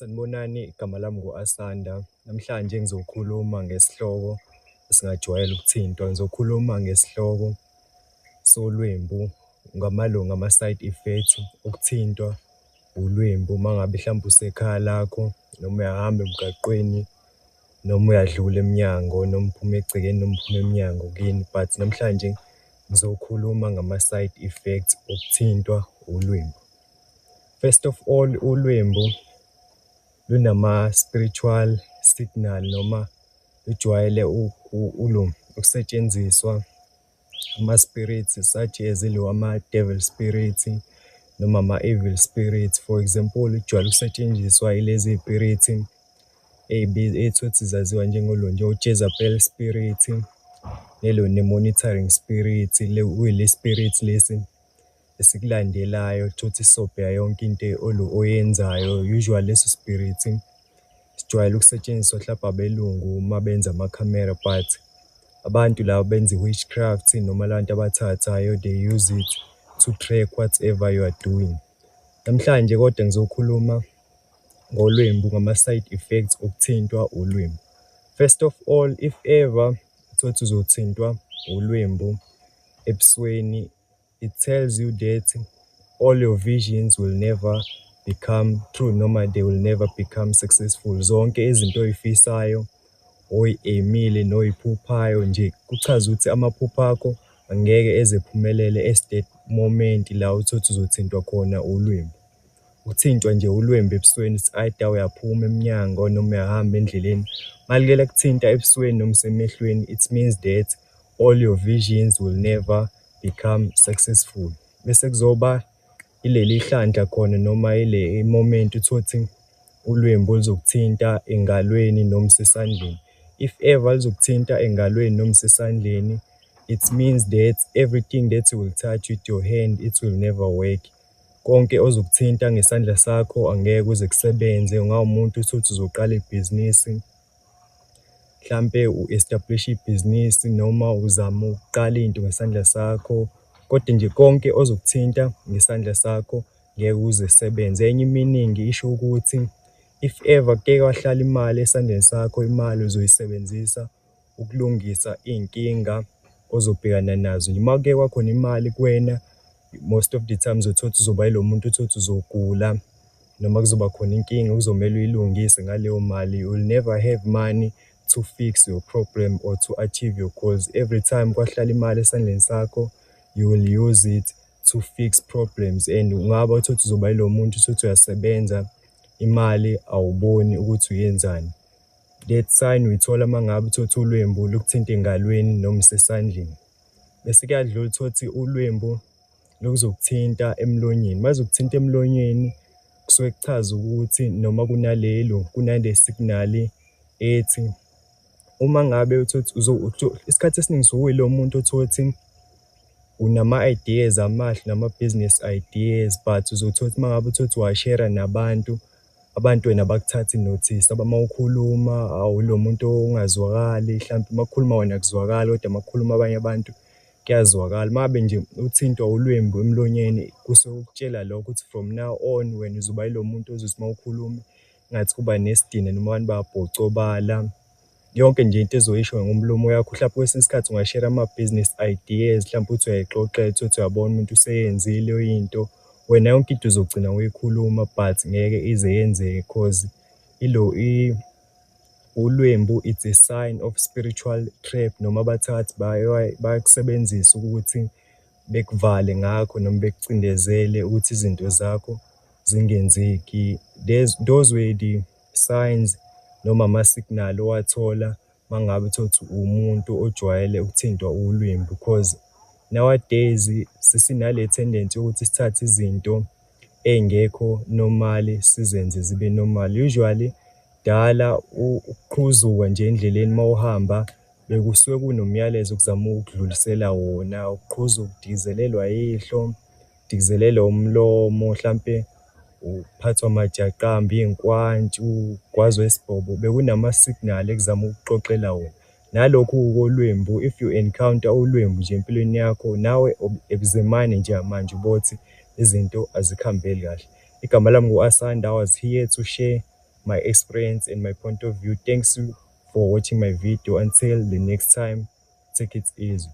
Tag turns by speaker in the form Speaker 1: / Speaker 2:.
Speaker 1: Sanibonani, igama lami ngu-Asanda. Namhlanje ngizokhuluma ngesihloko esingajwayele ukuthintwa. Ngizokhuluma ngesihloko solwembu ngamalunga ama-side effects okuthintwa ulwembu uma ngabe mhlawumbe usekhaya lakho, noma uyahamba emgaqweni, noma uyadlula emnyango, noma uphuma egcekeni, noma uphuma emnyango kini. But namhlanje ngizokhuluma ngama-side effects okuthintwa ulwembu. First of all, ulwembu lunama-spiritual signal noma lujwayele ukusetshenziswa ama-spirits such as ama-devil spirits noma ama-evil spirits. For example, lujwayele ukusetshenziswa ilezi spirits ey'thuthi zaziwa njengo-Jezebel spirit, ne-monitoring spirit, kuyile spirit lesi esikulandelayo, thuthi sobheka yonke into oyenzayo. Usually leso spirit sijwayele ukusetshenziswa mhlawumbe abelungu uma benza amakhamera, but abantu laba benza i-witchcraft noma labantu abathathayo, they use it to track whatever you are doing. Namhlanje kodwa ngizokhuluma ngolwembu, ngama-side effects okuthintwa ulwembu. First of all, if ever uthotha uzothintwa ulwembu ebusweni, it tells you that all your visions will never become true noma they will never become successful. Zonke izinto oy'fisayo, oyi-aimile noyiphuphayo nje, kuchaza ukuthi amaphupho akho angeke eze ephumelele as that moment la uthotha uzothintwa khona ulwembu. Ukuthintwa nje ulwembu ebusweni, it's either uyaphuma emnyango noma uyahamba endleleni. Malike lakuthinta ebusweni noma usemehlweni, it means that all your visions will never become successful. Bese kuzoba ileli hlandla khona noma ile moment uthothi ulwembu luzokuthinta engalweni noma usesandleni. If ever lizokuthinta engalweni noma usesandleni, it means that everything that you will touch with your hand, it will never work. Konke ozokuthinta ngesandla sakho angeke kuze kusebenze. Ungawumuntu uthi uzoqala ibhizinisi, mhlampe u-establish ibhizinisi noma uzama ukuqala into ngesandla sakho, kodwa nje konke ozokuthinta ngesandla sakho ngeke kuze kusebenze. Enye iminingi isho ukuthi if ever kuke kwahlala imali esandleni sakho, imali uzoyisebenzisa ukulungisa iy'nkinga ozobhekana nazo. Uma kuke kwakhona imali kuwena, most of the time uzothola uzoba yilo muntu uthothi uzogula noma kuzoba khona inkinga kuzomele uyilungise ngaleyo mali. You will never have money to fix your problem or to achieve your goals. Every time kwahlala imali esandleni sakho, you will use it to fix problems. And ungaba uthothi uzoba yilo muntu uthothi uyasebenza, imali awuboni ukuthi uyenzani. That sign uyithola uma ngabe uthothi ulwembu lukuthinta engalweni noma usesandleni. Bese kuyadlula uthothi ulwembu lokuzokuthinta emlonyeni. Uma lizokuthinta emlonyeni, kusuke kuchaza ukuthi noma kunale signal ethi uma ngabe uthothi isikhathi esiningi sukuyi lo muntu othothi unama-ideas amahle nama-business ideas, but uzothothi uma ngabe uthothi washera nabantu, abantu wena bakuthatha i-notice. Uma ukhuluma awulo muntu ongazwakali, mhlampe uma kukhuluma wena akuzwakali, kodwa uma kukhuluma abanye abantu kuyazwakala. Uma ngabe nje uthintwa ulwembu emlonyeni, kusuke ukutshela lokho ukuthi from now on wena uzoba yilo muntu ozothi uma ukhuluma ngathi kuba nesidina noma abantu bayabhocobala. Yonke nje into ezoyisho ngomlomo wakho. Mhlawumbe kwesinye isikhathi ungashare ama-business ideas, mhlawumbe uthi uyayixoxela uthi uyabona umuntu useyenzile into, wena yonke into uzogcina uyikhuluma but ngeke ize yenzeke because ulwembu it's a sign of spiritual trap noma abathathi bayakusebenzisa ukuthi bekuvale ngakho noma bekucindezele ukuthi izinto zakho zingenzeki. Those were the signs noma ama-signal owathola uma ngabe uthothi umuntu ojwayele ukuthintwa ulwembu, because nowadays sesinale tendency yokuthi sithathe izinto ey'ngekho normally sizenze zibe normal. Usually dala ukuqhuzuka nje endleleni uma uhamba bekusuke kunomyalezo okuzama ukudlulisela wona, ukuqhuzuka, ukudikizelelwa yihlo, ukudikizelelwa umlomo, mhlampe uphathwa amajaqamba, iy'nkwantshu, ugwazwa isibhobo. Bekunama-signal ekuzama ukuxoxela wona. Nalokhu kolwembu, if you encounter ulwembu nje empilweni yakho, nawe ekuzemane nje manje ubothi izinto azikuhambeli kahle. Igama lami ngu-Asanda. I was here to share my experience and my point of view. Thanks you for watching my video. Until the next time, take it easy.